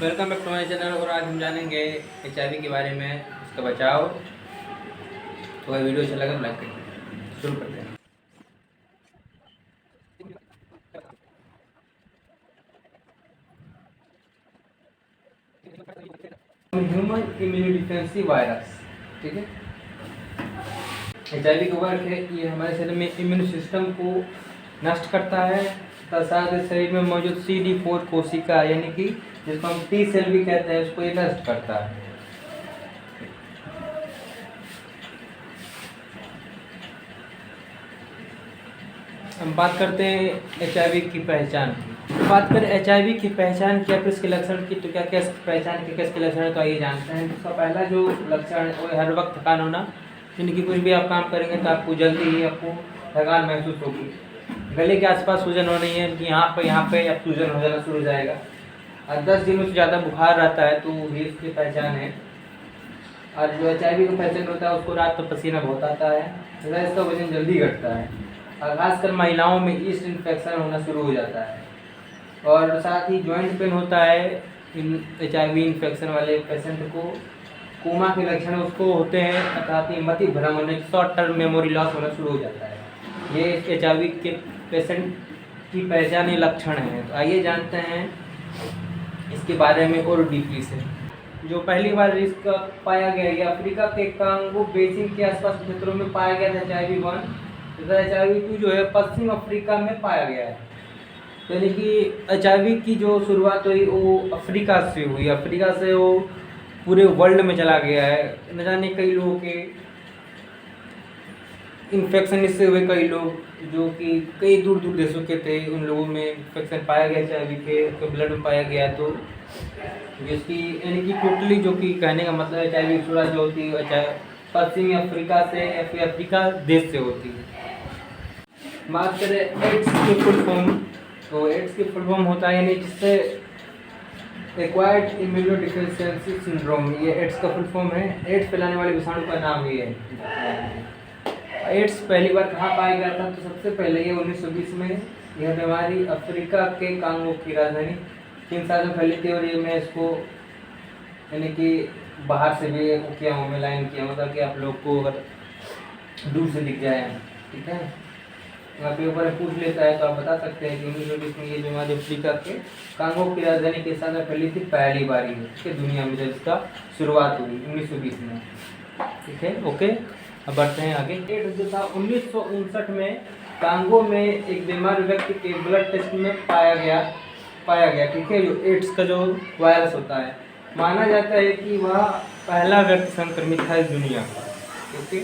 Welcome back to my channel. और आज हम जानेंगे HIV के बारे में, उसका बचाव। तो अगर वीडियो अच्छा लगा तो लाइक करिए। शुरू करते हैं। ह्यूमन इम्यूनोडिफेंसी वायरस, ठीक है। HIV का वर्क है, ये हमारे शरीर में इम्यून सिस्टम को नष्ट करता है तथा साथ ही शरीर में मौजूद CD4 कोशिका यानी कि जिसको हम T सेल भी कहते हैं, उसको ये नष्ट करता है। हम बात करते हैं HIV की पहचान। बात करें HIV की पहचान क्या, फिर इसके लक्षण की, तो क्या क्या पहचान के किसके लक्षण है, तो आइए जानते हैं। इसका पहला जो लक्षण है वो हर वक्त थकान होना, यानी कि कुछ भी आप काम करेंगे तो आपको जल्दी ही आपको थकान महसूस होगी। गले के आसपास सूजन होनी है, कि यहाँ पे अब सूजन हो जाना शुरू हो जाएगा। और 10 दिनों से ज़्यादा बुखार रहता है तो ये इसकी पहचान है। और जो HIV का पेशेंट होता है उसको रात को पसीना बहुत आता है तथा इसका वजन जल्दी घटता है। और खासकर महिलाओं में ईस्ट इन्फेक्शन होना शुरू हो जाता है। और साथ ही जॉइंट पेन होता है HIV इन्फेक्शन वाले पेशेंट को। कोमा के लक्षण उसको होते हैं, साथ ही मति भ्रम होने, शॉर्ट टर्म मेमोरी लॉस होना शुरू हो जाता है। ये HIV के पेशेंट की पहचान लक्षण है। तो आइए जानते हैं इसके बारे में और डीपली से। जो पहली बार इसका पाया गया ये अफ्रीका के कांगो बेसिन के आसपास क्षेत्रों में पाया गया था HIV-1 तथा HIV-2 जो है पश्चिम अफ्रीका में पाया गया है। यानी कि HIV की जो शुरुआत हुई वो अफ्रीका से हुई, अफ्रीका से वो पूरे वर्ल्ड में चला गया है। न जाने कई लोगों के इन्फेक्शन इससे हुए, कई लोग जो कि कई दूर दूर देशों के थे उन लोगों में इन्फेक्शन पाया गया HIV के ब्लड में पाया गया। तो जिसकी यानी कि टोटली जो कि कहने का मतलब HIV की शुरुआत जो होती है पश्चिमी अफ्रीका से या फिर अफ्रीका देश से होती है। बात करें एड्स की फुल फॉर्म, तो एड्स की फुल फॉर्म होता है यानी जिससे एक्वायर्ड इम्यूनोडिफिशियेंसी सिंड्रोम, ये एड्स का फुल फॉर्म है। एड्स फैलाने वाले विषाणु का नाम ये है। एड्स पहली बार कहाँ पाया गया था, तो सबसे पहले ये 1920 में यह बीमारी अफ्रीका के कांगो की राजधानी किनशासा में फैली थी। और ये मैं इसको यानी कि बाहर से भी किया हूँ, मैं लाइन किया हूँ ताकि आप लोग को अगर दूर से दिख जाए, ठीक है। अगर पेपर पूछ लेता है तो आप बता सकते हैं कि 1920 में ये बीमारी अफ्रीका के कांगो की राजधानी किनशासा में फैली थी पहली बारी है दुनिया में, जब इसका शुरुआत हुई 1920 में, ठीक है। ओके, अब बढ़ते हैं आगे। एड्स जो था 1959 में कांगो में एक बीमार व्यक्ति के ब्लड टेस्ट में पाया गया, ठीक है। जो एड्स का जो वायरस होता है, माना जाता है कि वह पहला व्यक्ति संक्रमित है इस दुनिया का, ओके।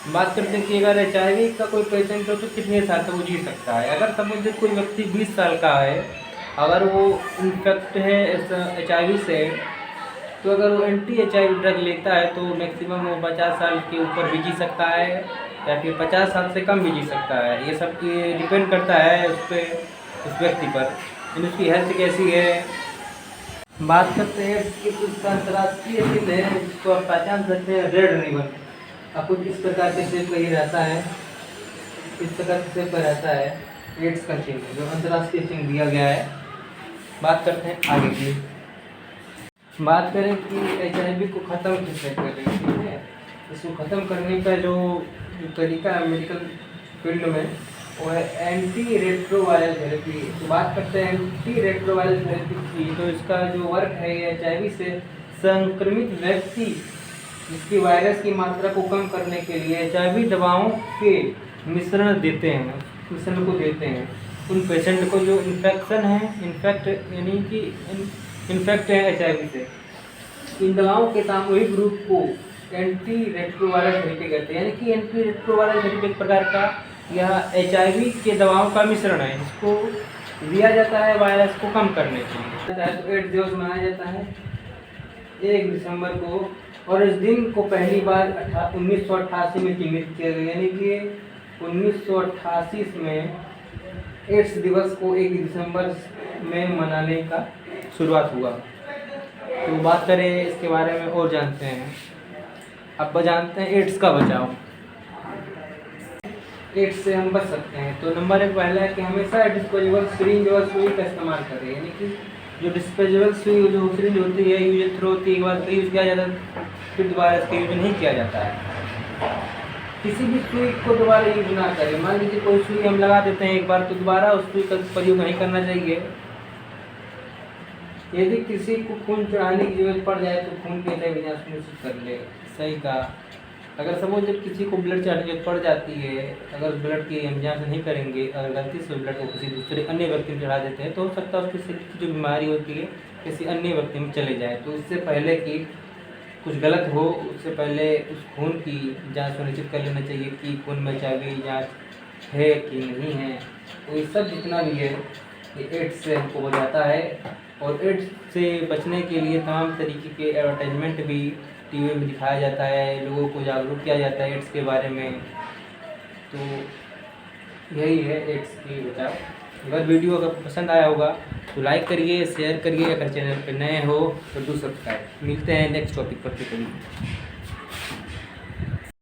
बात करते हैं कि अगर HIV का कोई पेशेंट हो तो कितने साल तक वो जी सकता है। अगर समझिए कोई व्यक्ति 20 साल का है, अगर वो इन्फेक्ट है HIV से, तो अगर वो anti-HIV ड्रग लेता है तो मैक्सिमम वो 50 साल के ऊपर भी जी सकता है या फिर 50 साल से कम भी जी सकता है। ये सब डिपेंड करता है उस व्यक्ति पर, उसकी हेल्थ कैसी है। बात करते हैं कि उसका अंतर्राष्ट्रीय चिन्ह है जिसको आप पहचान सकते हैं, रेड रिबन। आपको किस प्रकार के शेप का ये रहता है, किस प्रकार के शेप का रहता है एड्स का चिन्ह, जो अंतर्राष्ट्रीय चिन्ह दिया गया है। बात करते हैं आगे की। बात करें कि HIV को ख़त्म कैसे करें, ठीक है। इसको ख़त्म करने का जो तरीका है मेडिकल फील्ड में वो है एंटी रेट्रोवायरल थेरेपी। तो बात करते हैं एंटी रेट्रोवायरल थेरेपी की, तो इसका जो वर्क है ये HIV से संक्रमित व्यक्ति जिसकी वायरस की मात्रा को कम करने के लिए HIV दवाओं के मिश्रण को देते हैं उन पेशेंट को जो इन्फेक्शन है, यानी कि इन्फेक्ट है HIV से। इन दवाओं के सामूहिक रूप को एंटी रेट्रोवायरल थेरेपी कहते हैं। यानी कि एंटी रेट्रोवायरल थेरेपी एक प्रकार का यह HIV के दवाओं का मिश्रण है, इसको दिया जाता है वायरस को कम करने के लिए। तो एड्स दिवस मनाया जाता है 1 दिसंबर को, और इस दिन को पहली बार 1988 में चिन्हित किया गया। यानी कि 1988 में एड्स दिवस को 1 दिसंबर में मनाने का शुरुआत हुआ। तो बात करें इसके बारे में और जानते हैं। अब जानते हैं एड्स का बचाव। एड्स से हम बच सकते हैं तो नंबर 1 पहला है कि हमेशा डिस्पोजेबल सिरिंज और सुई का इस्तेमाल करें। यानी कि जो डिस्पोजेबल सुई जो सिरिंज होती है यूज थ्रो होती है, एक बार का यूज़ किया जाता है फिर दोबारा इसका यूज नहीं किया जाता है। किसी भी सुई को दोबारा यूज ना करें। मान लीजिए कोई सुई हम लगा देते हैं एक बार, तो दोबारा उस सुई का प्रयोग नहीं करना चाहिए। यदि किसी को खून चढ़ाने की जरूरत पड़ जाए तो खून के लिए बिना सुनिश्चित कर ले। सही कहा। अगर सपोज जब किसी को ब्लड चढ़ाने की जरूरत पड़ जाती है, अगर ब्लड की हम जांच नहीं करेंगे, अगर गलती से ब्लड को किसी दूसरे अन्य व्यक्ति में चढ़ा देते हैं तो हो सकता है उसकी शरीर की जो बीमारी होती है किसी अन्य व्यक्ति में चले जाए। तो इससे पहले कि कुछ गलत हो, उससे पहले उस खून की जांच सुनिश्चित कर लेना चाहिए कि खून में HIV जांच है कि नहीं है। तो ये सब जितना भी है ये एड्स से हमको हो जाता है, और एड्स से बचने के लिए तमाम तरीके के एडवर्टाइजमेंट भी टीवी में दिखाया जाता है, लोगों को जागरूक किया जाता है एड्स के बारे में। तो यही है एड्स की बचाव। अगर वीडियो अगर पसंद आया होगा तो लाइक करिए, शेयर करिए, अगर चैनल पर नए हो तो डू सब्सक्राइब। मिलते हैं नेक्स्ट टॉपिक पर कभी।